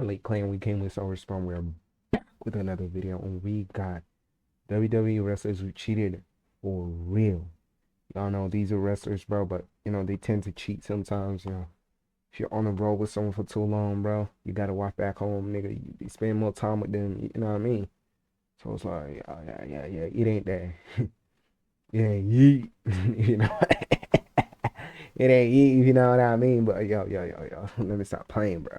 Late Clan, we came with Sour Spawn. We're back with another video, and we got WWE wrestlers who cheated for real. Y'all know these are wrestlers, bro, but they tend to cheat sometimes. If you're on the road with someone for too long, bro, you gotta walk back home, nigga. You spend more time with them, you know what I mean? So it's like, oh, yeah, it ain't that. It ain't yeet, you know. It ain't yeet, you know what I mean? But yo, let me stop playing, bro.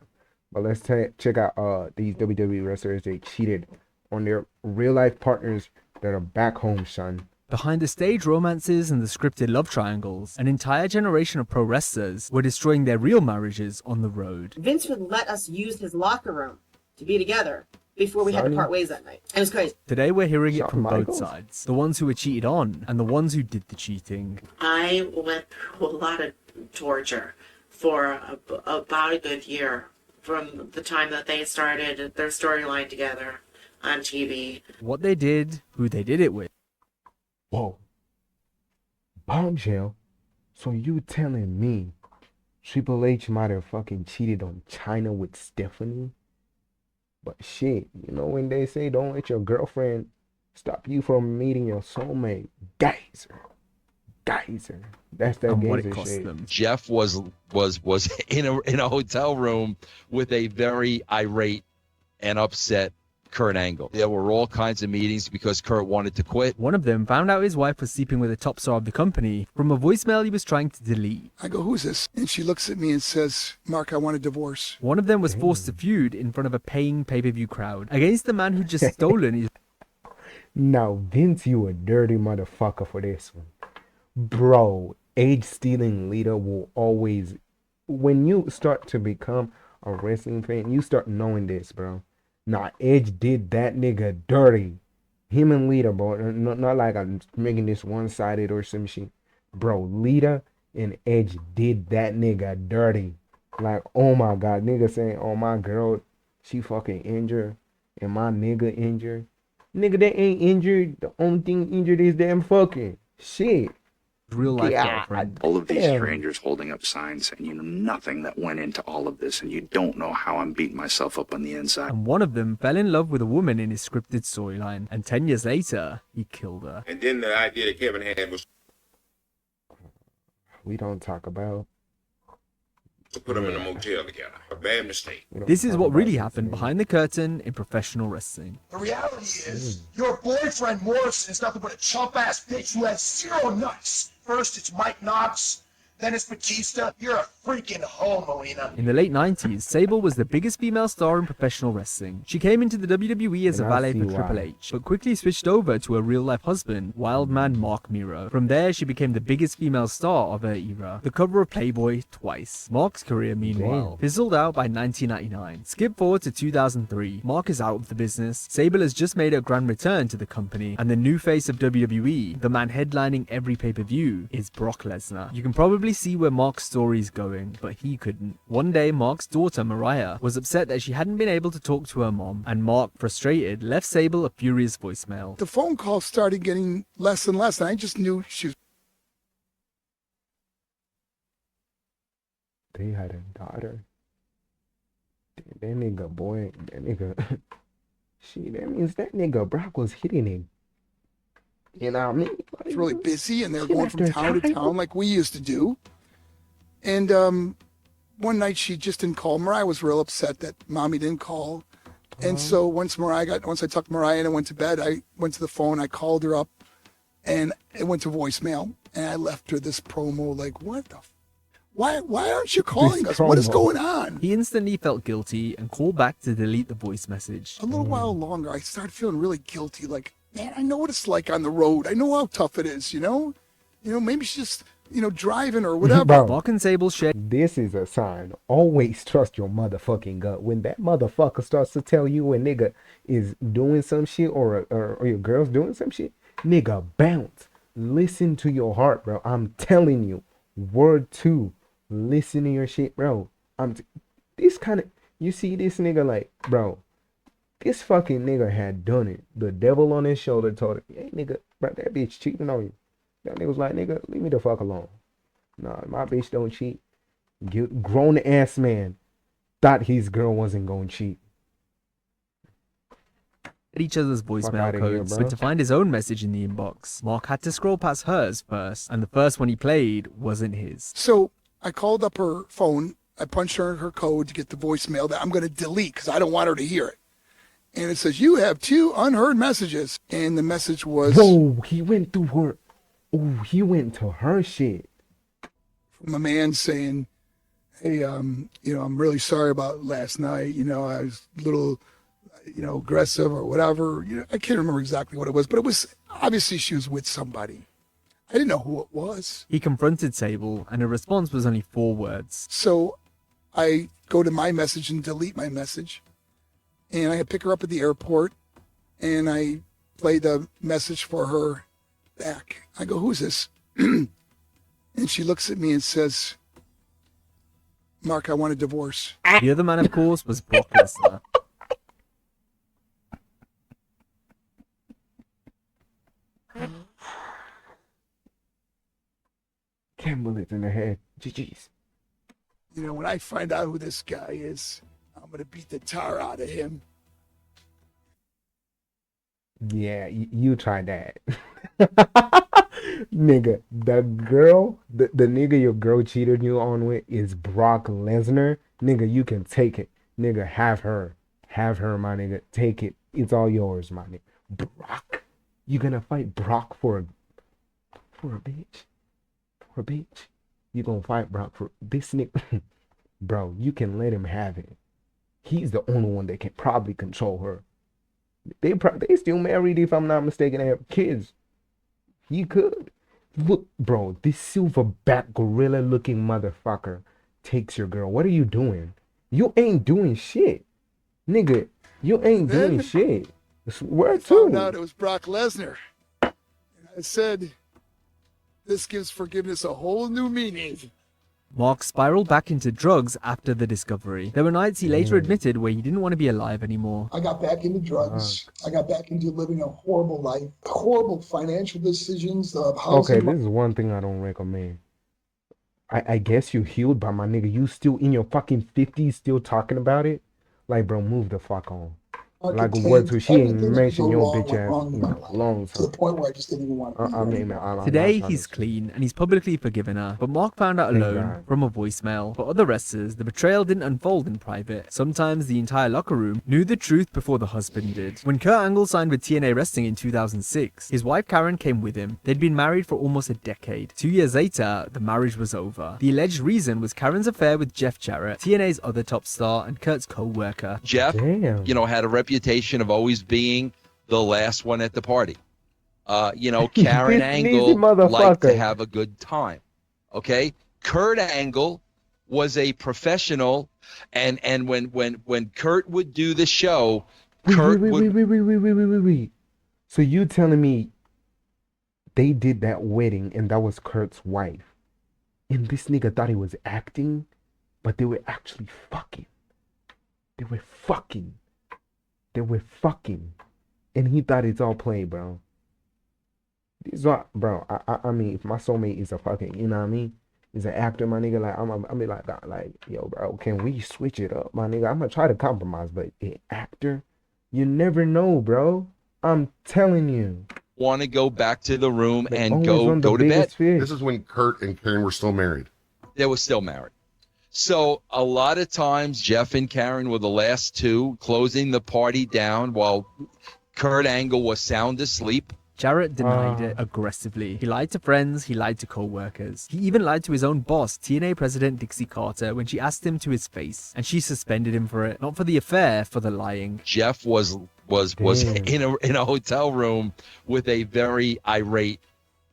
But let's check out these WWE wrestlers. They cheated on their real life partners that are back home, son. Behind the stage romances and the scripted love triangles, an entire generation of pro wrestlers were destroying their real marriages on the road. Vince would let us use his locker room to be together before we had to part ways that night. It was crazy. Today we're hearing it Shawn from Michaels? both sides. The ones who were cheated on and the ones who did the cheating. I went through a lot of torture for about a good year from the time that they started their storyline together on TV. What they did, who they did it with. Whoa. Bombshell. So you telling me Triple H might have fucking cheated on China with Stephanie? But shit, when they say don't let your girlfriend stop you from meeting your soulmate, geyser. That's that And what it geyser cost shit. them. Jeff was in a hotel room with a very irate and upset Kurt Angle. There were all kinds of meetings because Kurt wanted to quit. One of them found out his wife was sleeping with a top star of the company from a voicemail he was trying to delete. I go, who's this? And she looks at me and says, Mark, I want a divorce. One of them was forced to feud in front of a paying pay-per-view crowd against the man who just stolen his Now, Vince, you a dirty motherfucker for this one. Bro, age stealing leader will always, when you start to become a wrestling fan, you start knowing this, bro. Nah, Edge did that nigga dirty. Him and Lita, bro. Not like I'm making this one-sided or some shit. Bro, Lita and Edge did that nigga dirty. Like, oh my God. Nigga saying, oh, my girl, she fucking injured. And my nigga injured. Nigga, they ain't injured. The only thing injured is them fucking shit. real life Yeah, girlfriend. All of these Damn. strangers holding up signs, and you know nothing that went into all of this, and you don't know how I'm beating myself up on the inside. And one of them fell in love with a woman in his scripted storyline, and 10 years later, he killed her. And then the idea that Kevin had was We don't talk about. to put them in a motel together. A bad mistake. We don't This is talk what about really this, happened man. behind the curtain in professional wrestling. The reality is, your boyfriend Morrison is nothing but a chump-ass bitch who has zero nuts. First it's Mike Knox, then it's Batista. You're a freaking hoe, Melina. In the late 90s, Sable was the biggest female star in professional wrestling. She came into the WWE as a And I valet see for why. Triple H, but quickly switched over to her real-life husband, Wildman Mark Miro. From there, she became the biggest female star of her era, the cover of Playboy twice. Mark's career, meanwhile, Damn. fizzled out by 1999. Skip forward to 2003. Mark is out of the business. Sable has just made a grand return to the company, and the new face of WWE, the man headlining every pay-per-view, is Brock Lesnar. You can probably see where Mark's story is going, but he couldn't. One day, Mark's daughter, Mariah, was upset that she hadn't been able to talk to her mom, and Mark, frustrated, left Sable a furious voicemail. The phone calls started getting less and less, and I just knew she was They had a daughter. That nigga, boy, that nigga. Shit, that means that nigga Brock was hitting him. You know what I mean? Like, really busy, and they were She going left from her town to child. town like we used to do. And one night she just didn't call. Mariah was real upset that mommy didn't call. And so once I tucked Mariah in and went to bed, I went to the phone, I called her up, and it went to voicemail. And I left her this promo like, what the why aren't you calling us? What is promo. going on? He instantly felt guilty and called back to delete the voice message. A little while longer, I started feeling really guilty. Like, man, I know what it's like on the road. I know how tough it is, you know? Maybe she's just, driving or whatever. Bro, Mark and Sable shared this is a sign. Always trust your motherfucking gut. When that motherfucker starts to tell you a nigga is doing some shit or your girl's doing some shit, nigga, bounce. Listen to your heart, bro. I'm telling you. Word two. Listen to your shit, bro. This kind of, you see this nigga like, bro, this fucking nigga had done it. The devil on his shoulder told him, hey, nigga, bro, that bitch cheating on you. That nigga was like, nigga, leave me the fuck alone. Nah, my bitch don't cheat. Grown ass man thought his girl wasn't going to cheat. Each other's Fuck voicemail outta here, codes, bro. but to find his own message in the inbox, Mark had to scroll past hers first, and the first one he played wasn't his. So I called up her phone. I punched her code to get the voicemail that I'm going to delete because I don't want her to hear it. And it says, you have 2 unheard messages. And the message was Whoa, he went through her. Oh, he went to her shit. from a man saying, hey, you know, I'm really sorry about last night. You know, I was a little, you know, aggressive or whatever. You know, I can't remember exactly what it was, but it was obviously she was with somebody. I didn't know who it was. He confronted Sable, and her response was only 4 words. So I go to my message and delete my message. And I pick her up at the airport and I play the message for her back. I go, who's this? And she looks at me and says, Mark, I want a divorce. The other man, of course, was Brock Lesnar. 10 bullets in the head. GG's. You know, when I find out who this guy is, I'm going to beat the tar out of him. Yeah, you try that. Nigga, the girl, the nigga your girl cheated you on with is Brock Lesnar. Nigga, you can take it. Nigga, have her. Have her, my nigga. Take it. It's all yours, my nigga. Brock? You gonna fight Brock for a bitch? For a bitch? You gonna fight Brock for this nigga? Bro, you can let him have it. He's the only one that can probably control her. They still married, if I'm not mistaken. They have kids. He could. Look, bro, this silverback gorilla looking motherfucker takes your girl. What are you doing? You ain't doing shit. Nigga, you ain't doing shit. Where to? Found out it was Brock Lesnar. And I said, this gives forgiveness a whole new meaning. Mark spiraled back into drugs after the discovery. There were nights he later admitted where he didn't want to be alive anymore. I got back into drugs. I got back into living a horrible life, horrible financial decisions of housing. Okay, this is one thing I don't recommend. I guess you healed, but my nigga, you still in your fucking 50s still talking about it? Like, bro, move the fuck on. Like, what to she ain't mentioned your bitch ass long to the time. point where I just didn't even want to. I mean, man, I'm Today, not he's trying to- clean and he's publicly forgiven her, but Mark found out Thank alone God. from a voicemail. For other wrestlers, the betrayal didn't unfold in private. Sometimes the entire locker room knew the truth before the husband did. When Kurt Angle signed with TNA Wrestling in 2006, his wife Karen came with him. They'd been married for almost a decade. 2 years later, the marriage was over. The alleged reason was Karen's affair with Jeff Jarrett, TNA's other top star and Kurt's co-worker. Jeff, Damn. you know, had a reputation of always being the last one at the party. You know, Karen This Angle sneezy motherfucker. liked to have a good time. Okay, Kurt Angle was a professional, and when Kurt would do the show, Kurt would. Wait. So you telling me they did that wedding and that was Kurt's wife, and this nigga thought he was acting, but they were actually fucking. They were fucking. And he thought it's all play, bro. These are, bro. I mean, if my soulmate is a fucking, you know what I mean, is an actor, my nigga. Like I'm be like, yo, bro, can we switch it up, my nigga? I'm gonna try to compromise, but an actor, you never know, bro. I'm telling you. Want to go back to the room They and always go on the to bed. biggest fish. This is when Kurt and Karen were still married. They were still married. So a lot of times Jeff and Karen were the last two closing the party down while Kurt Angle was sound asleep. Jarrett denied it aggressively. He lied to friends, he lied to co-workers. He even lied to his own boss, TNA President Dixie Carter, when she asked him to his face, and she suspended him for it. Not for the affair, for the lying. Jeff was Damn. in a hotel room with a very irate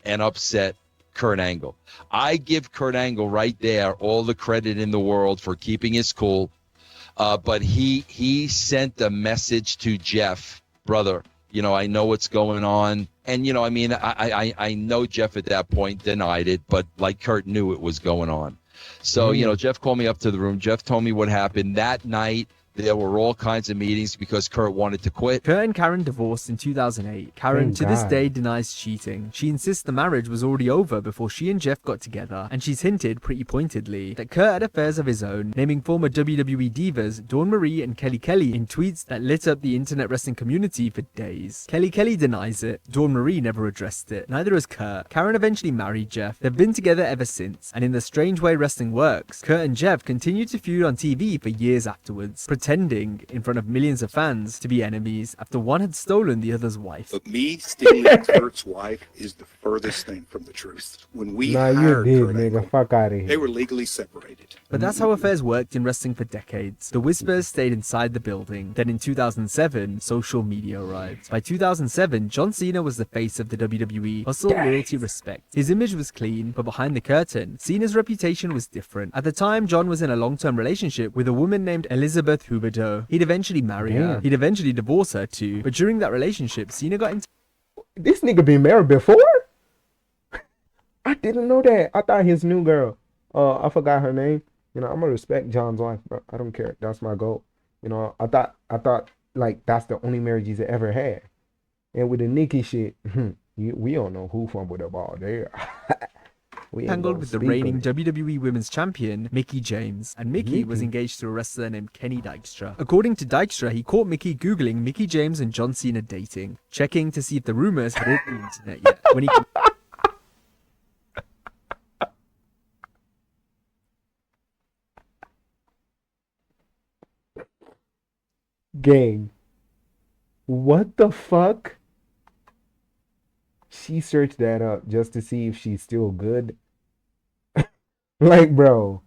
and upset Kurt Angle. I give Kurt Angle right there all the credit in the world for keeping his cool. But he sent a message to Jeff, brother, you know, I know what's going on. And, you know, I mean, I know Jeff at that point denied it, but like Kurt knew it was going on. So, you know, Jeff called me up to the room. Jeff told me what happened that night. There were all kinds of meetings because Kurt wanted to quit. Kurt and Karen divorced in 2008. Karen, Thank to this God. day, denies cheating. She insists the marriage was already over before she and Jeff got together, and she's hinted, pretty pointedly, that Kurt had affairs of his own, naming former WWE divas Dawn Marie and Kelly Kelly in tweets that lit up the internet wrestling community for days. Kelly Kelly denies it. Dawn Marie never addressed it. Neither has Kurt. Karen eventually married Jeff. They've been together ever since, and in the strange way wrestling works, Kurt and Jeff continue to feud on TV for years afterwards, pretending, in front of millions of fans, to be enemies after one had stolen the other's wife. But me stealing Kurt's wife is the furthest thing from the truth. When we Nah, you hired did, Kurt nigga. Angle, Fuck out of they here. were legally separated. But that's how affairs worked in wrestling for decades. The whispers stayed inside the building. Then in 2007, social media arrived. By 2007, John Cena was the face of the WWE. Hustle, loyalty, respect. His image was clean, but behind the curtain, Cena's reputation was different. At the time, John was in a long-term relationship with a woman named Elizabeth Huberdeau. He'd eventually marry her. Damn. He'd eventually divorce her too. But during that relationship, Cena got into This nigga been married before? I didn't know that. I thought his new girl, I forgot her name. You know, I'm gonna respect John's wife, bro. I don't care. That's my goal. You know, I thought like that's the only marriage he's ever had. And with the Nikki shit, we don't know who fumbled the ball there. We ain't tangled gonna with the speak on reigning it. WWE Women's Champion, Mickie James, and Mickie was Mickie? engaged to a wrestler named Kenny Dykstra. According to Dykstra, he caught Mickie googling Mickie James and John Cena dating, checking to see if the rumors had hit the internet yet. When he Gang. What the fuck? She searched that up just to see if she's still good. Like, bro.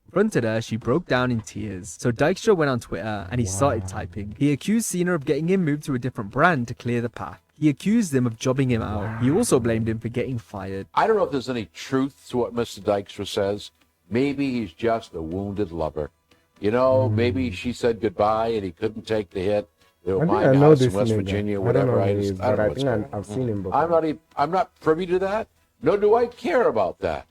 confronted her, she broke down in tears. So Dykstra went on Twitter and he started typing. He accused Cena of getting him moved to a different brand to clear the path. He accused him of jobbing him out. He also blamed him for getting fired. I don't know if there's any truth to what Mr. Dykstra says. Maybe he's just a wounded lover. You know, maybe she said goodbye and he couldn't take the hit. They were I think buying I a know house in this West nigga. Virginia, I don't know whatever. who he is, I don't but know I what's think going on. I've seen him before. I'm not privy to that. Nor do I care about that.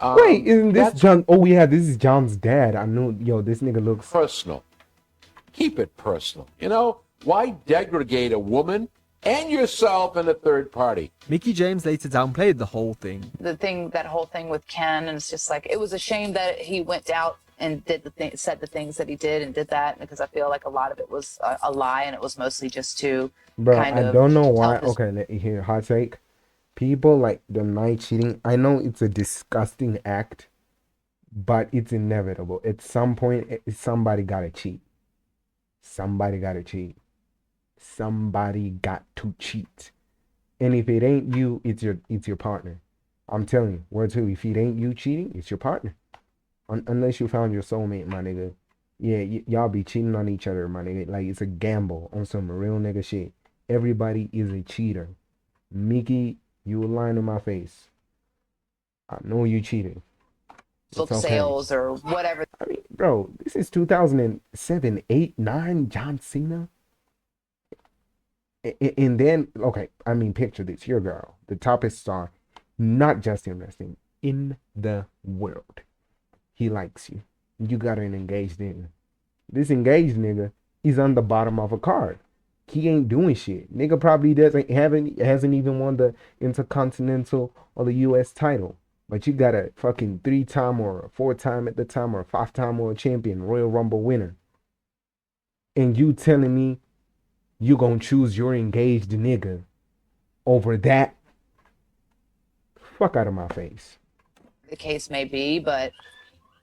Wait, isn't this that's John? Oh yeah, this is John's dad. I knew. Yo, this nigga looks. personal. Keep it personal. You know, why degrade a woman and yourself and a third party? Mickie James later downplayed the whole thing. That whole thing with Ken, and it's just like, it was a shame that he went out and did said the things that he did and did that, because I feel like a lot of it was a lie, and it was mostly just to Bro, kind I of don't know why. tell his- Okay, here, hot take. People like the night cheating. I know it's a disgusting act, but it's inevitable. At some point, somebody gotta cheat. Somebody gotta cheat. Somebody got to cheat. And if it ain't you, it's your partner. I'm telling you, word two. If it ain't you cheating, it's your partner. Unless you found your soulmate, my nigga. Yeah, y'all be cheating on each other, my nigga. Like, it's a gamble on some real nigga shit. Everybody is a cheater. Mickie, you were lying to my face. I know you cheated. book It's okay. sales or whatever. I mean, bro, this is 2007, 8, 9, John Cena. And then, okay, I mean, picture this. Your girl, the toppest star, not just in wrestling, in the world. He likes you. You got an engaged nigga. This engaged nigga is on the bottom of a card. He ain't doing shit. Nigga probably hasn't even won the Intercontinental or the US title. But you got a fucking 3-time or a 4-time at the time or a 5-time world champion, Royal Rumble winner. And you telling me you gonna choose your engaged nigga over that? Fuck out of my face. The case may be, but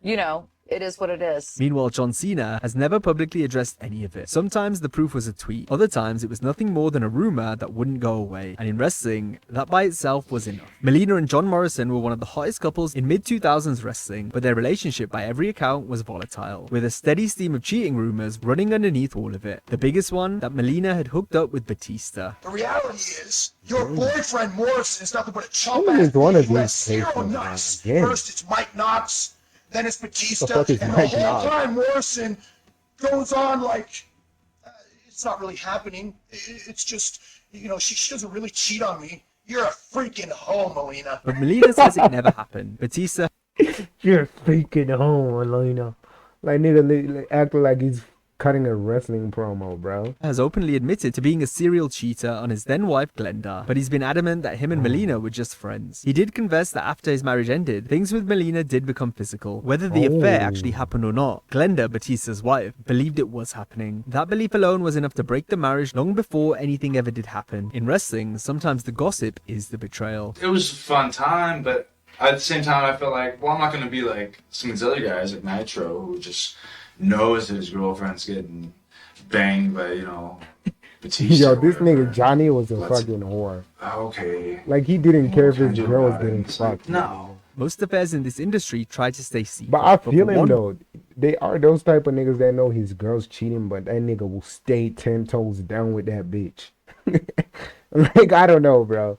you know, it is what it is. Meanwhile, John Cena has never publicly addressed any of it. Sometimes the proof was a tweet, other times it was nothing more than a rumor that wouldn't go away. And in wrestling, that by itself was enough. Melina and John Morrison were one of the hottest couples in mid-2000s wrestling, but their relationship by every account was volatile, with a steady stream of cheating rumors running underneath all of it. The biggest one, that Melina had hooked up with Batista. The reality is, your boyfriend Morrison is nothing but a chump Who is ass one of who has these zero cases, nuts. man? Again. First it's Mike Knox, then it's Batista, The fuck is and Mike the whole Knox? time Morrison goes on like it's not really happening. It's just, you know, she doesn't really cheat on me. You're a freaking hoe, Melina. But Melina says it never happened. Batista You're freaking home, Elena. Like, nigga, acting like he's cutting a wrestling promo, bro. Has openly admitted to being a serial cheater on his then wife Glenda, but he's been adamant that him and Melina were just friends. He did confess that after his marriage ended, things with Melina did become physical. Whether the affair actually happened or not, Glenda, Batista's wife, believed it was happening. That belief alone was enough to break the marriage long before anything ever did happen. In wrestling, sometimes the gossip is the betrayal. It was a fun time, but at the same time, I felt like, well, I'm not going to be like some of these other guys like Nitro who just knows that his girlfriend's getting banged by, you know, Batista. Yo, this nigga Johnny was a fucking whore. Okay. Like, he didn't care if his do girl was about it? getting It's like, fucked. no. Most affairs in this industry try to stay secret. But I feel for him one- though. They are those type of niggas that know his girl's cheating, but that nigga will stay 10 toes down with that bitch. Like, I don't know, bro.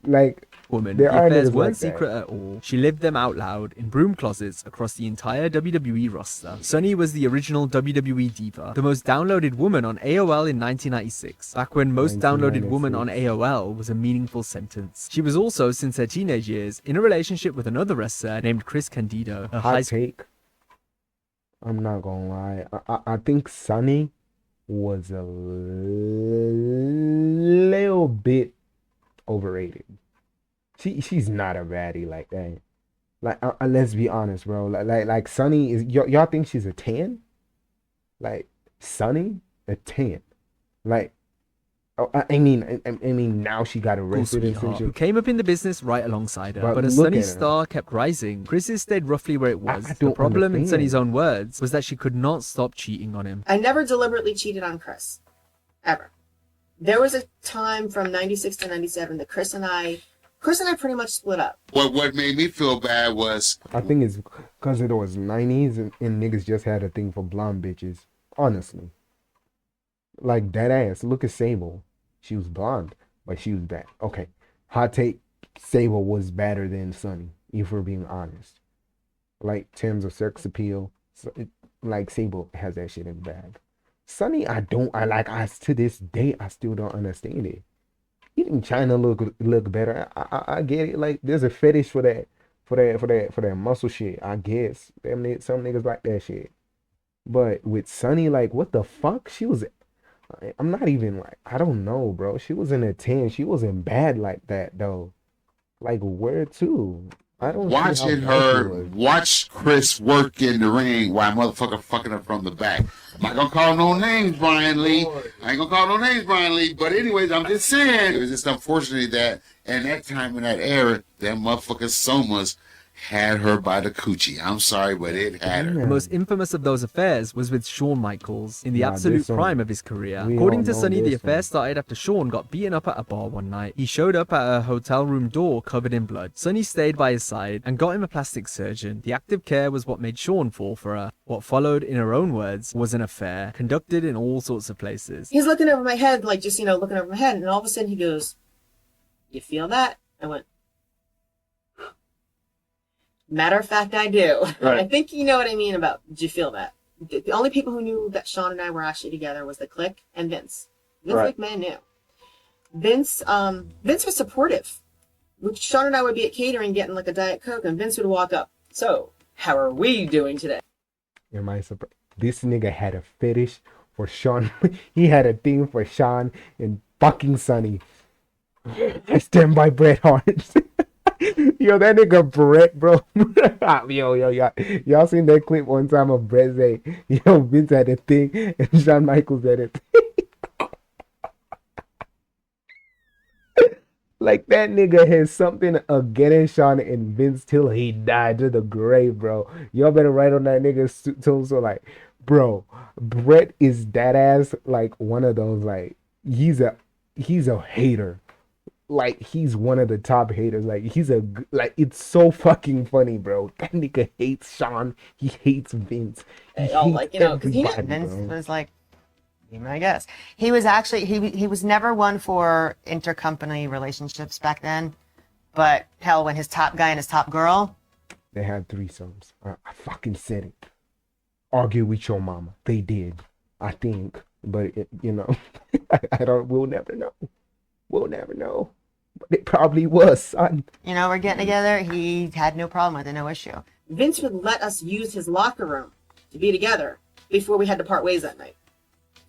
Like, woman, there the are affairs niggas weren't like that. secret at all. She lived them out loud in broom closets across the entire WWE roster. Sunny was the original WWE diva, the most downloaded woman on AOL in 1996, back when most downloaded woman on AOL was a meaningful sentence. She was also, since her teenage years, in a relationship with another wrestler named Chris Candido. A high hot take. I'm not gonna lie. I think Sunny was a little bit overrated. She's not a baddie like that. Like let's be honest, bro. Like Sunny is y'all think she's a 10? Like Sunny a 10? Like I mean now she got arrested and some sweetheart, who shit. came up in the business right alongside her. But But as look Sunny's at her. star kept rising, Chris's stayed roughly where it was. The don't problem, in understand. Sunny's own words, was that she could not stop cheating on him. I never deliberately cheated on Chris. Ever. There was a time from 96 to 97 that Chris and I pretty much split up. What made me feel bad was I think it's because it was 90s and niggas just had a thing for blonde bitches. Honestly. Like that ass. Look at Sable. She was blonde, but she was bad. Okay. Hot take, Sable was better than Sunny, if we're being honest. Like, in terms of sex appeal, like Sable has that shit in the bag. Sunny, to this day, I still don't understand it. Even China look better. I get it. Like, there's a fetish for that muscle shit. I guess some niggas like that shit. But with Sunny, like, what the fuck? I'm not even like, I don't know, bro. She was in a 10. She wasn't bad like that though. Like, where to? I don't see how watching bad she her was. watch Chris work in the ring while motherfucker fucking her from the back. I'm not gonna call no names, Brian Lee. I ain't gonna call no names, Brian Lee. But anyways, I'm just saying it was just unfortunate that in that time in that era, that motherfucker Somas had her by the coochie. I'm sorry, but it had her. The most infamous of those affairs was with Shawn Michaels in the Nah, absolute this one- prime of his career. we According all to know Sunny, the this affair one. started after Shawn got beaten up at a bar one night. He showed up at a hotel room door covered in blood. Sunny stayed by his side and got him a plastic surgeon. The active care was what made Shawn fall for her. What followed, in her own words, was an affair conducted in all sorts of places. He's looking over my head, like just, looking over my head, and all of a sudden he goes, "You feel that?" I went, "Matter of fact, I do." Right. I think you know what I mean about, "Do you feel that?" The only people who knew that Sean and I were actually together was the Clique and Vince. Vince Right. McMahon knew. Vince was supportive. Sean and I would be at catering getting like a Diet Coke, and Vince would walk up. "So, how are we doing today?" Am I surprised? This nigga had a fetish for Sean. He had a thing for Sean and fucking Sunny. I stand by Bret Hart. Yo, that nigga Bret, bro. yo, y'all seen that clip one time of Bret say, "Yo, Vince had a thing and Shawn Michaels had a thing." Like, that nigga has something against Shawn and Vince till he died to the grave, bro. Y'all better write on that nigga's tombstone, like, bro, Bret is that ass, like, one of those, like, he's a hater. Like, he's one of the top haters. Like, it's so fucking funny, bro. That nigga hates Shawn. He hates Vince. He Oh, hates like, 'cause he knew everybody, Vince bro. was like, I guess he was actually he was never one for intercompany relationships back then. But hell, when his top guy and his top girl, They had threesomes. I fucking said it. Argue with your mama. They did. I think. But, we'll never know. We'll never know. But it probably was, son. we're getting together. He had no problem with it, no issue. Vince would let us use his locker room to be together before we had to part ways that night.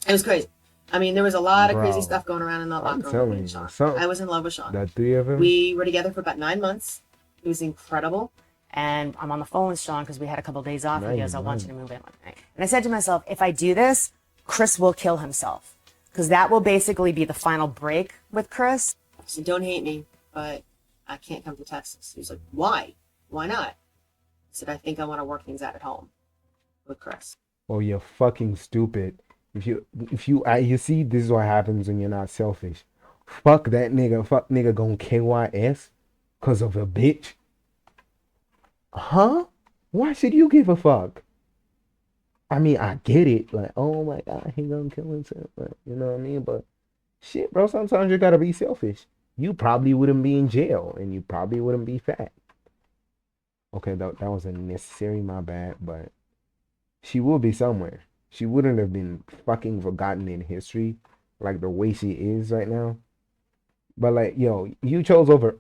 It was crazy. I mean, there was a lot of crazy Bro, stuff going around in that I'm locker room. telling with you, Sean. some- I was in love with Sean. The three of them. We were together for about 9 months. It was incredible. And I'm on the phone with Sean because we had a couple of days off. And he goes, I want Nice. you to move in with me. And I said to myself, if I do this, Chris will kill himself. Because that will basically be the final break with Chris. I said, don't hate me, but I can't come to Texas. He was like, why? Why not? I said, I think I want to work things out at home with Chris. Oh, you're fucking stupid. You see, this is what happens when you're not selfish. Fuck that nigga. Fuck nigga going KYS because of a bitch. Huh? Why should you give a fuck? I mean, I get it. Like, oh my God, he gonna kill himself. But, you know what I mean? But shit, bro, sometimes you gotta be selfish. You probably wouldn't be in jail and you probably wouldn't be fat. Okay, that was unnecessary, my bad, but she will be somewhere. She wouldn't have been fucking forgotten in history like the way she is right now. But like, yo, you chose over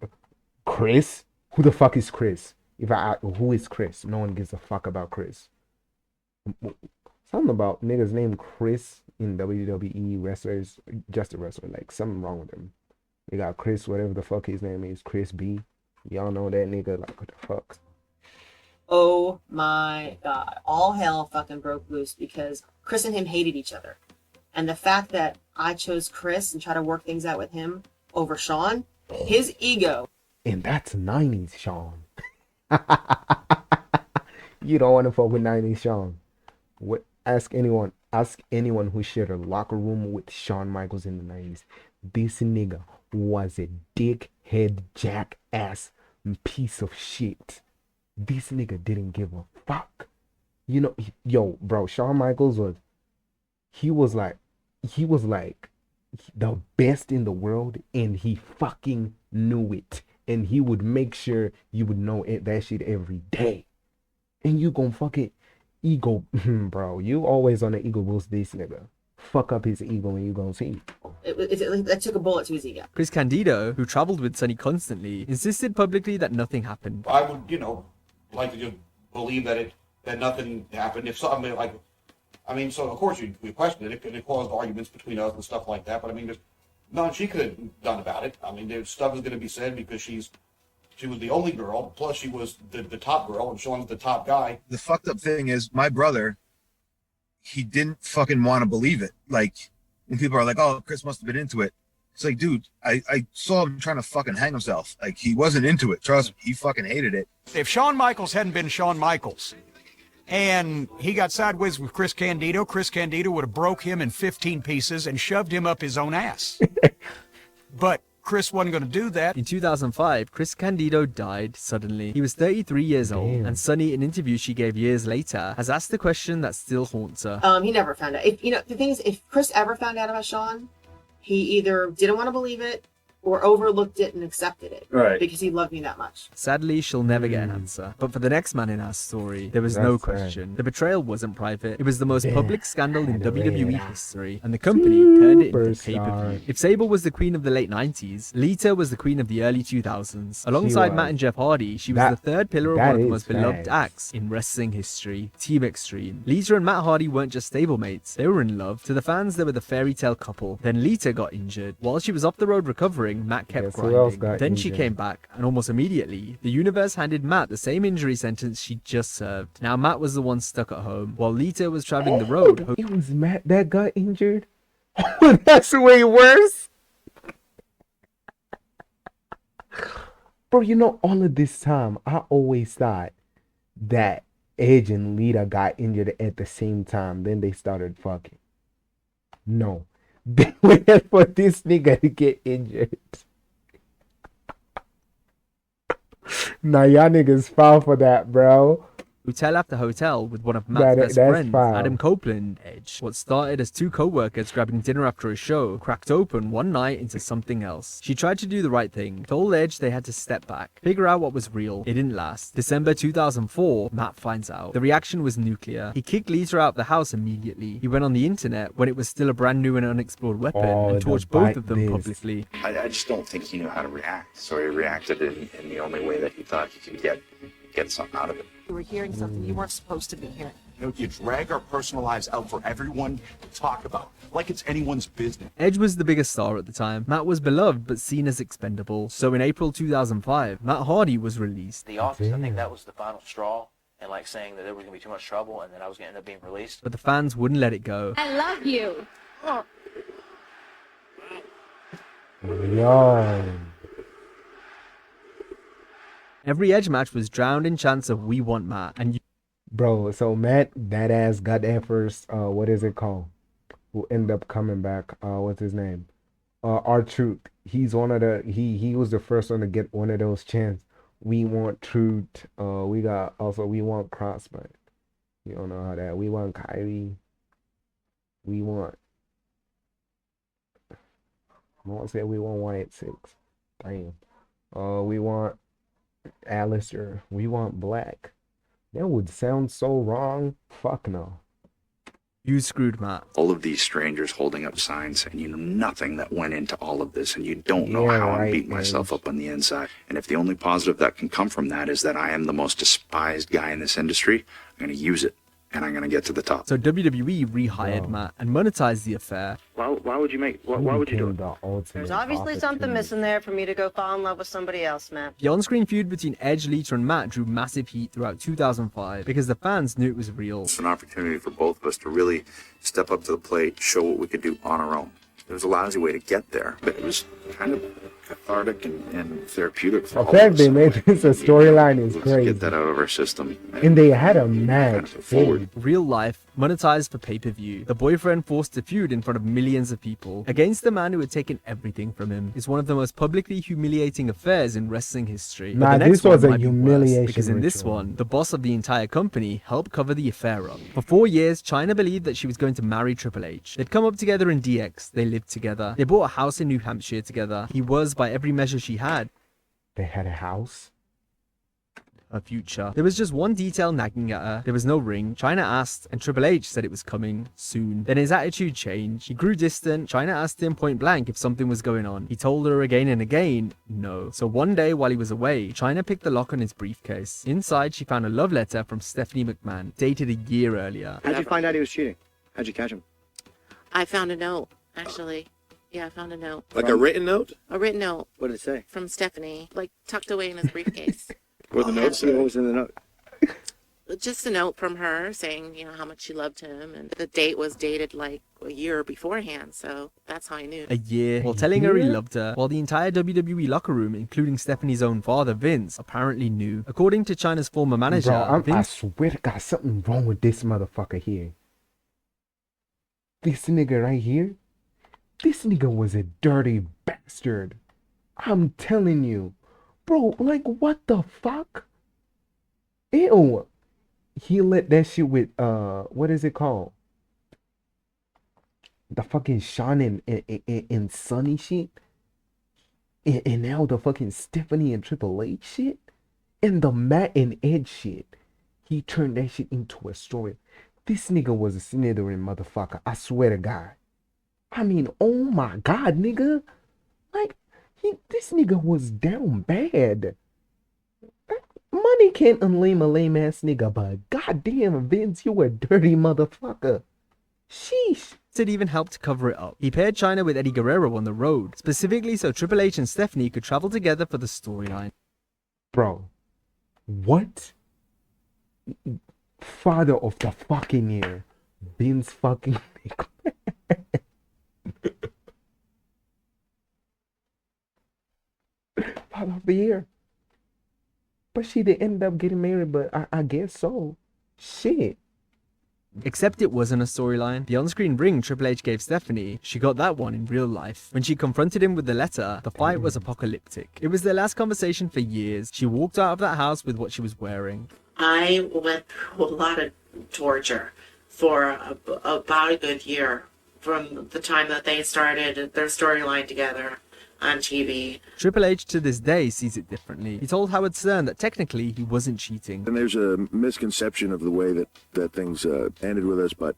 Chris? Who the fuck is Chris? If I ask, who is Chris? No one gives a fuck about Chris. Something about niggas named Chris in WWE wrestlers, just a wrestler, like something wrong with him. They got Chris, whatever the fuck his name is, Chris B. Y'all know that nigga, like what the fuck? Oh my God. All hell fucking broke loose because Chris and him hated each other. And the fact that I chose Chris and try to work things out with him over Sean, his ego. And that's 90s Sean. You don't want to fuck with 90s Sean. What? Ask anyone who shared a locker room with Shawn Michaels in the 90s. This nigga was a dickhead, jackass piece of shit. This nigga didn't give a fuck. You know, yo, bro, Shawn Michaels was like the best in the world, and he fucking knew it. And he would make sure you would know that shit every day. And you gon' fucking ego, bro. You always on the ego boost this nigga. Fuck up his ego and you gonna see. It took a bullet to his ego. Chris Candido, who traveled with Sonny constantly, insisted publicly that nothing happened. I would, like to just believe that nothing happened. If something so of course we questioned it. It caused arguments between us and stuff like that. But I mean, there's nothing she could have done about it. I mean, there's stuff is going to be said because she was the only girl. Plus, she was the top girl, and Sean's the top guy. The fucked up thing is, my brother, he didn't fucking want to believe it. Like, when people are like, oh, Chris must have been into it. It's like, dude, I saw him trying to fucking hang himself. Like, he wasn't into it. Trust me, he fucking hated it. If Shawn Michaels hadn't been Shawn Michaels and he got sideways with Chris Candido would have broke him in 15 pieces and shoved him up his own ass. But Chris wasn't going to do that. In 2005, Chris Candido died suddenly. He was 33 years old, and Sonny, in an interview she gave years later, has asked the question that still haunts her. He never found out. The thing is, if Chris ever found out about Sean, he either didn't want to believe it or overlooked it and accepted it. Right. Because he loved me that much. Sadly, she'll never get an answer. But for the next man in our story, there was no question. The betrayal wasn't private. It was the most public scandal in WWE history, and the company turned it into pay-per-view. If Sable was the queen of the late 90s, Lita was the queen of the early 2000s. Alongside Matt and Jeff Hardy, she was the third pillar of one of the most beloved acts in wrestling history, Team Extreme. Lita and Matt Hardy weren't just stablemates, they were in love. To the fans, they were the fairy tale couple. Then Lita got injured. While she was up the road recovering, Matt kept grinding. Then she came back, and almost immediately, the universe handed Matt the same injury sentence she just served. Now Matt was the one stuck at home, while Lita was traveling the road. It was Matt that got injured? That's way worse? Bro, you know, all of this time, I always thought that Edge and Lita got injured at the same time. Then they started fucking. No. They waited for this nigga to get injured. Nah, y'all niggas foul for that, bro. Hotel after hotel with one of Matt's best friends, foul. Adam Copeland. Edge. What started as two co-workers grabbing dinner after a show cracked open one night into something else. She tried to do the right thing, told Edge they had to step back, figure out what was real. It didn't last. December 2004, Matt finds out. The reaction was nuclear. He kicked Lita out of the house immediately. He went on the internet when it was still a brand new and unexplored weapon and torched both of them publicly. I just don't think he knew how to react. So he reacted in the only way that he thought he could get something out of it. You were hearing something you weren't supposed to be hearing. You know, you drag our personal lives out for everyone to talk about, like it's anyone's business. Edge was the biggest star at the time. Matt was beloved but seen as expendable. So in April 2005, Matt Hardy was released. The Office, I think that was the final straw, and like saying that there was gonna be too much trouble, and then I was gonna end up being released. But the fans wouldn't let it go. I love you. Yo. Every Edge match was drowned in chants of "We want Matt," and Bro, so Matt, that ass got that first, what is it called? Who end up coming back, what's his name? R-Truth. He's one of the, he was the first one to get one of those chants. We want Truth. We want Crossbite. You don't know how that, we want Kyrie. We want, I won't say we want Wyatt 6. Damn. We want Alistair. We want Black. That would sound so wrong. Fuck no. You screwed Matt. All of these strangers holding up signs, and you know nothing that went into all of this, and you don't know Yeah, how I'm right, beating man. myself up on the inside. And if the only positive that can come from that is that I am the most despised guy in this industry, I'm going to use it, and I'm going to get to the top. So WWE rehired Matt and monetized the affair. Why would you make? Why would you do it? There's obviously something missing there for me to go fall in love with somebody else, man. The on-screen feud between Edge, Lita, and Matt drew massive heat throughout 2005 because the fans knew it was real. It's an opportunity for both of us to really step up to the plate, show what we could do on our own. It was a lousy way to get there, but it was kind of cathartic and therapeutic for The all fact of us. they made this a storyline is Let's crazy. get that out of our system. And they had a match. forward. Real life, monetized for pay-per-view. The boyfriend forced a feud in front of millions of people against the man who had taken everything from him. It's one of the most publicly humiliating affairs in wrestling history. But Nah, the next this was one a might be worse, humiliation because in this ritual. one, the boss of the entire company helped cover the affair up. For 4 years, China believed that she was going to marry Triple H. They'd come up together in DX. They lived together. They bought a house in New Hampshire together. He was, by every measure she had, They had a house. her future. There was just one detail nagging at her. There was no ring. China asked, and Triple H said it was coming soon. Then his attitude changed. He grew distant. China asked him point blank if something was going on. He told her again and again, no. So one day while he was away, China picked the lock on his briefcase. Inside, she found a love letter from Stephanie McMahon, dated a year earlier. How'd you find out he was cheating? How'd you catch him? I found a note, actually. Yeah, I found a note. Like a written note? A written note What did it say? from Stephanie, like tucked away in his briefcase. What did the note say? What was in the note? Just a note from her saying, you know, how much she loved him, and the date was dated like a year beforehand, so that's how I knew. A year, while telling her he loved her, while the entire WWE locker room, including Stephanie's own father, Vince, apparently knew. According to China's former manager, Bro, I Vince swear to God, something wrong with this motherfucker here. This nigga right here, this nigga was a dirty bastard. I'm telling you. Bro, like, what the fuck? Ew. He let that shit with, what is it called? The fucking Sean and Sonny shit. And now the fucking Stephanie and Triple H shit. And the Matt and Ed shit. He turned that shit into a story. This nigga was a snithering motherfucker. I swear to God. I mean, oh my God, nigga. Like, this nigga was down bad. Money can't unlame a lame ass nigga, but goddamn, Vince, you a dirty motherfucker. Sheesh. It even helped to cover it up. He paired China with Eddie Guerrero on the road, specifically so Triple H and Stephanie could travel together for the storyline. Bro, what? Father of the fucking year. Vince fucking Father of the year. But she did end up getting married, but I guess so. Shit. Except it wasn't a storyline. The on-screen ring Triple H gave Stephanie, she got that one in real life. When she confronted him with the letter, the fight was apocalyptic. It was their last conversation for years. She walked out of that house with what she was wearing. I went through a lot of torture for about a good year from the time that they started their storyline together on TV. Triple H to this day sees it differently. He told Howard Stern that technically he wasn't cheating. And there's a misconception of the way that things ended with us, but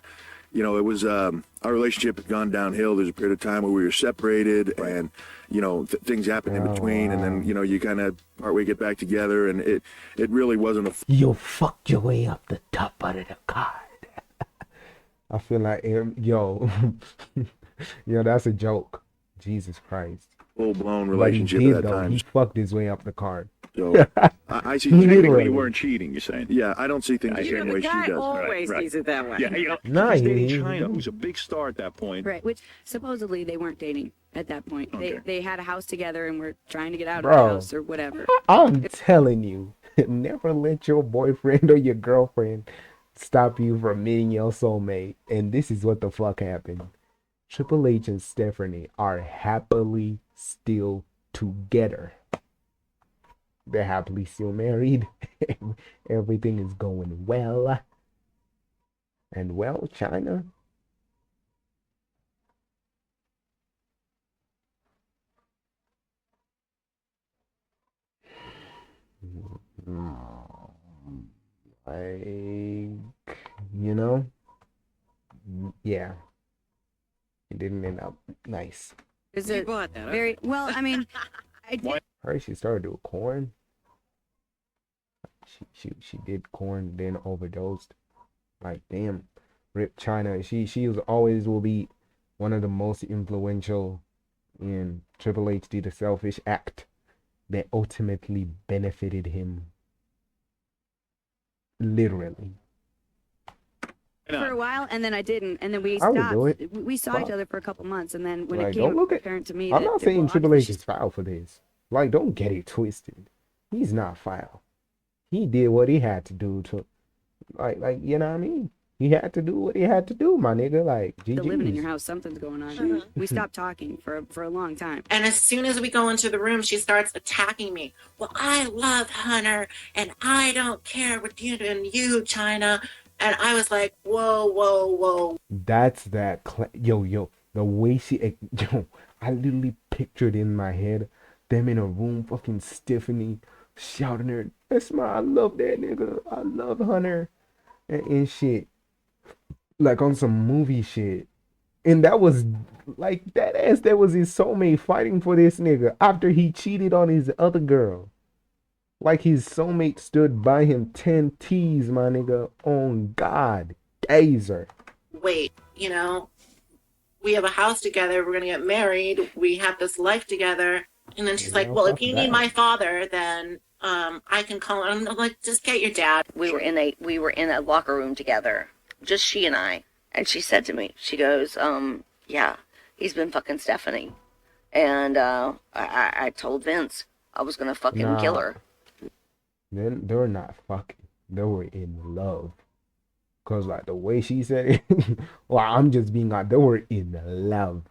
you know, it was our relationship had gone downhill. There's a period of time where we were separated, and you know, things happened in between, and then you know, you kind of partway get back together, and it really wasn't a. You fucked your way up the top out of the card. I feel like, yo, yo, that's a joke. Jesus Christ. Full-blown But he relationship did, at that though. time. He fucked his way up the card. So I see Literally. you weren't cheating. You're saying? Yeah, I don't see things the same way she does. always sees it that way. Yeah, you know, Nah, he's he- dating he- China, who's a big star at that point. Right, which supposedly they weren't dating at that point. Okay. They had a house together and were trying to get out of Bro. the house or whatever. I'm telling you, never let your boyfriend or your girlfriend stop you from meeting your soulmate. And this is what the fuck happened. Triple H and Stephanie are happily still together. They're happily still married. Everything is going well. And well, China. Like, you know, yeah, it didn't end up nice. Is it very well? I mean, I did. Her, she started doing corn. She did corn, then overdosed. Like, damn, Rip China. She was always will be one of the most influential in Triple H did a selfish act that ultimately benefited him. Literally. for a while, and then I didn't, and then we I would stopped. do it. We saw each Fuck. other for a couple months, and then when Like, it don't became look at. apparent to me I'm that not that, saying well, Triple H obviously is foul for this. Like, don't get it twisted. He's not foul. He did what he had to do to, like you know what I mean. He had to do what he had to do, my nigga. Like, still living in GG's. your house, something's going on. We stopped talking for a long time. And as soon as we go into the room, she starts attacking me. Well, I love Hunter, and I don't care what you do, and you, China. And I was like, whoa, whoa, whoa. That's that. Yo, the way she, yo, I literally pictured in my head them in a room, fucking Stephanie shouting her, "That's I love that nigga. I love Hunter," and shit, like on some movie shit. And that was like that ass. That was his soulmate fighting for this nigga after he cheated on his other girl. Like his soulmate stood by him 10 T's, my nigga. On God, gazer. Wait, you know, we have a house together. We're going to get married. We have this life together. And then she's like, well, if you need my father, then I can call him. I'm like, just get your dad. We were in a locker room together, just she and I. And she said to me, she goes, yeah, he's been fucking Stephanie. And I told Vince I was gonna fucking kill her. Then they were not fucking. They were in love. Cause like the way she said it, well, I'm just being honest. They were in love.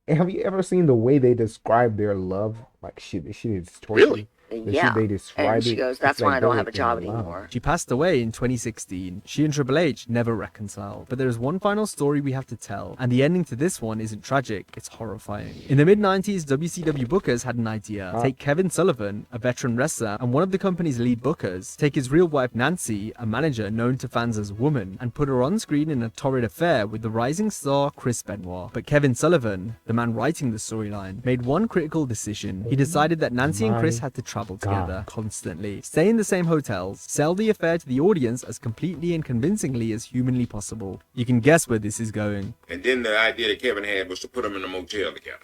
And have you ever seen the way they describe their love? Like shit, this shit is torture. Really? The Yeah. shit they describe And she it, goes, it's that's like why I they don't were have a job in love. anymore. She passed away in 2016. She and Triple H never reconciled. But there is one final story we have to tell, and the ending to this one isn't tragic, it's horrifying. In the mid-90s, WCW bookers had an idea. Take Kevin Sullivan, a veteran wrestler and one of the company's lead bookers, take his real wife Nancy, a manager known to fans as Woman, and put her on screen in a torrid affair with the rising star Chris Benoit. But Kevin Sullivan, the man writing the storyline, made one critical decision. He decided that Nancy and Chris had to travel together constantly, stay in the same hotels, sell the affair to the audience as completely and convincingly as humanly possible. You can guess where this is going. And then the idea that Kevin had was to put them in a motel together.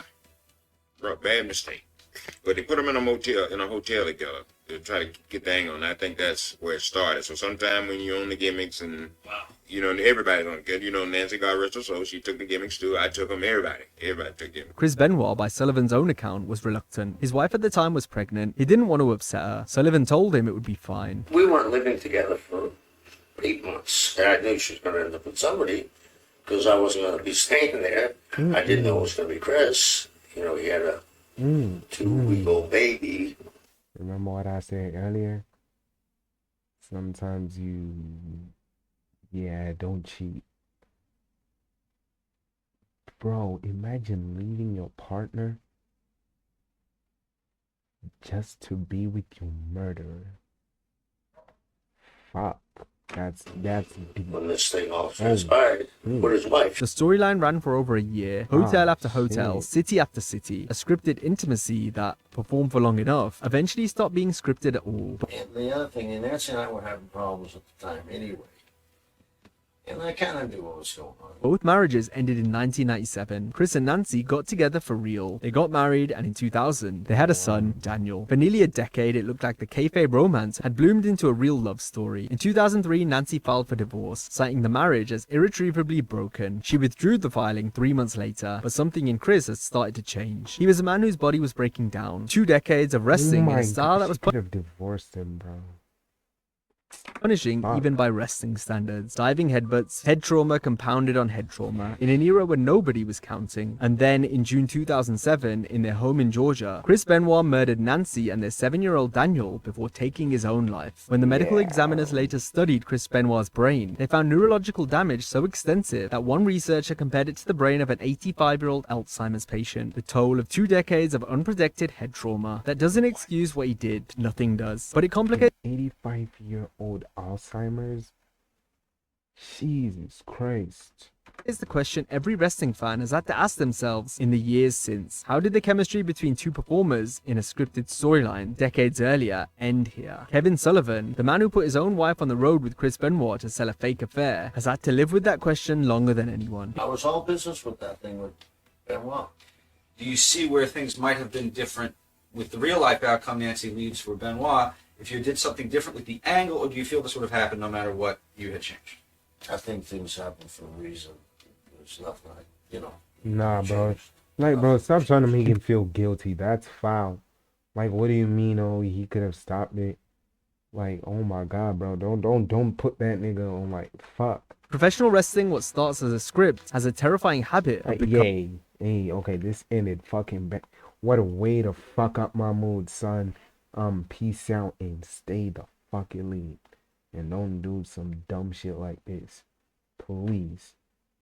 Bro, bad mistake. But they put them in a hotel together to try to get the angle, and I think that's where it started. So sometime when you own the gimmicks and, you know, everybody's on it. You know, Nancy got rest her soul. She took the gimmicks too. I took them, everybody. Everybody took gimmicks. Chris Benoit, by Sullivan's own account, was reluctant. His wife at the time was pregnant. He didn't want to upset her. Sullivan told him it would be fine. We weren't living together for 8 months, and I knew she was going to end up with somebody because I wasn't going to be staying there. I didn't know it was going to be Chris. You know, he had a 2-week-old baby. Remember what I said earlier? Sometimes don't cheat. Bro, imagine leaving your partner just to be with your murderer. Fuck. That's deep. When this thing all transpired with his wife. The storyline ran for over a year, hotel after hotel, shit. city after city. A scripted intimacy that, performed for long enough, eventually stopped being scripted at all. And the other thing, and Nancy and I were having problems at the time anyway. And I kind of knew what was going on. Both marriages ended in 1997. Chris and Nancy got together for real. They got married, and in 2000, they had a son, Daniel. For nearly a decade, it looked like the kayfabe romance had bloomed into a real love story. In 2003, Nancy filed for divorce, citing the marriage as irretrievably broken. She withdrew the filing 3 months later, but something in Chris had started to change. He was a man whose body was breaking down. 2 decades of wrestling in a style that was could have divorced him, bro. punishing even by wrestling standards. Diving headbutts, head trauma compounded on head trauma, in an era where nobody was counting. And then, in June 2007, in their home in Georgia, Chris Benoit murdered Nancy and their 7-year-old Daniel before taking his own life. When the medical examiners later studied Chris Benoit's brain, they found neurological damage so extensive that one researcher compared it to the brain of an 85-year-old Alzheimer's patient. The toll of 2 decades of unprotected head trauma. That doesn't excuse what he did. Nothing does. But it complicates 85-year-old Alzheimer's? Jesus Christ. Is the question every wrestling fan has had to ask themselves in the years since. How did the chemistry between two performers in a scripted storyline decades earlier end here? Kevin Sullivan, the man who put his own wife on the road with Chris Benoit to sell a fake affair, has had to live with that question longer than anyone. I was all business with that thing with Benoit. Do you see where things might have been different with the real life outcome Nancy leaves for Benoit if you did something different with the angle, or do you feel this would have happened no matter what you had changed? I think things happen for a reason. There's nothing like, you know. Nah, bro. Like, bro, stop trying to make him feel guilty. That's foul. Like, what do you mean? Oh, he could have stopped it. Like, oh my God, bro. Don't put that nigga on. Like, fuck. Professional wrestling, what starts as a script, has a terrifying habit of becoming. Hey, okay, this ended fucking bad. What a way to fuck up my mood, son. Peace out and stay the fucking lead. And don't do some dumb shit like this. Please.